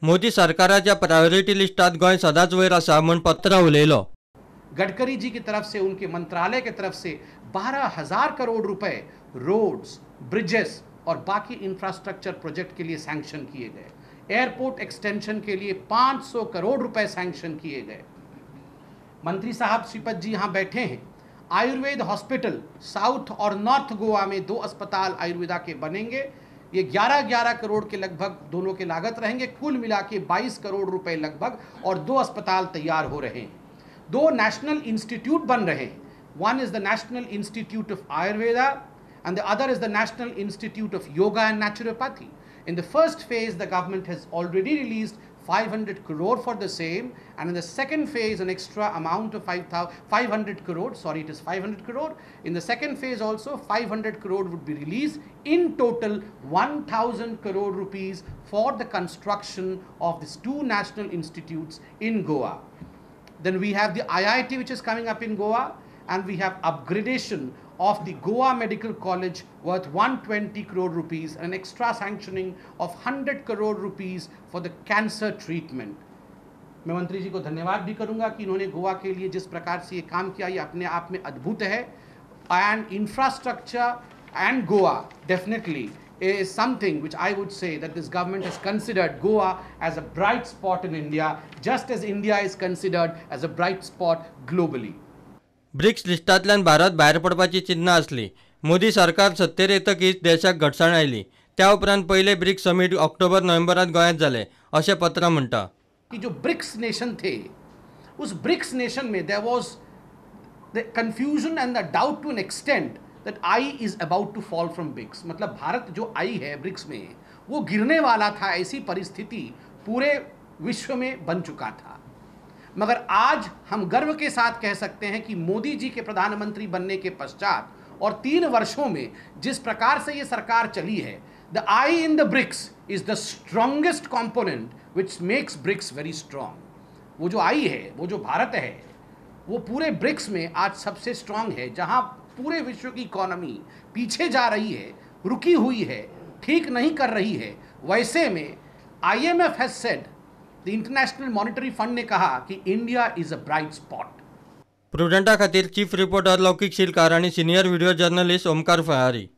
मोदी सरकाराच्या प्रायोरिटी लिस्टात गोंय सदांच वयर आसा म्हूण पत्र उलयलो। गडकरी जी की तरफ से, उनके मंत्रालय की तरफ से 12,000 करोड़ रुपए रोड्स, ब्रिजेस और बाकी इंफ्रास्ट्रक्चर प्रोजेक्ट के लिए सैंक्शन किए गए। एयरपोर्ट एक्सटेंशन के लिए 500 करोड़ रुपए सैंक्शन किए गए। मंत्री साहब श्रीपद जी यहाँ बैठे हैं। आयुर्वेद हॉस्पिटल साउथ और नॉर्थ गोवा में 2 अस्पताल आयुर्वेदा के बनेंगे। ये 11-11 करोड़ के लगभग दोनों के लागत रहेंगे, कुल मिला के 22 करोड़ रुपए लगभग, और 2 अस्पताल तैयार हो रहे हैं। 2 नेशनल इंस्टीट्यूट बन रहे हैं। One is the national institute of Ayurveda and the other is the National Institute of Yoga and Naturopathy. In the first phase, the government has already released 500 crore for the same, and in the second phase an extra amount of 500 crore, sorry, it is 500 crore. In the second phase also 500 crore would be released. In total 1,000 crore rupees for the construction of these 2 national institutes in Goa. Then we have the IIT which is coming up in Goa, and we have upgradation of the Goa Medical College worth 120 crore rupees and an extra sanctioning of 100 crore rupees for the cancer treatment. मैं मंत्री जी को धन्यवाद भी करूंगा कि इन्होंने गोवा के लिए जिस प्रकार से ये काम किया, ये अपने आप में अद्भुत है। And infrastructure and Goa definitely is something which I would say that this government has considered Goa as a bright spot in India, just as India is considered as a bright spot globally. BRICS लिस्टांतल्यान भारत भायर पडपाची चिन्ह आसली। मोदी सरकार सत्तेर येतकीच देशाक घटसाण oily. त्या उपरांत पहिले ब्रिक्स समीट ऑक्टोबर-नोव्हेंबरांत गोंयांत जाले अशें पत्र म्हणटा। कि जो ब्रिक्स नेशन थे, उस ब्रिक्स नेशन में there was the confusion and the doubt to an extent that I is about to fall from BRICS. मतलब भारत जो आई है ब्रिक्स में, वो गिरने वाला था, ऐसी परिस्थिति पूरे विश्व में बन चुका था। मगर आज हम गर्व के साथ कह सकते हैं कि मोदी जी के प्रधानमंत्री बनने के पश्चात और 3 वर्षों में जिस प्रकार से ये सरकार चली है, the I in the BRICS is the strongest component which makes BRICS very strong. वो जो आई है, वो जो भारत है, वो पूरे ब्रिक्स में आज सबसे स्ट्रॉन्ग है। जहाँ पूरे विश्व की इकोनॉमी पीछे जा रही है, रुकी हुई है, ठीक नहीं कर रही है, वैसे में IMF has said, the International Monetary Fund ने कहा कि India is a bright spot. प्रुडंटा खातीर चीफ रिपोर्टर लौकिक शिलकार आनी senior video journalist Omkar Phalari.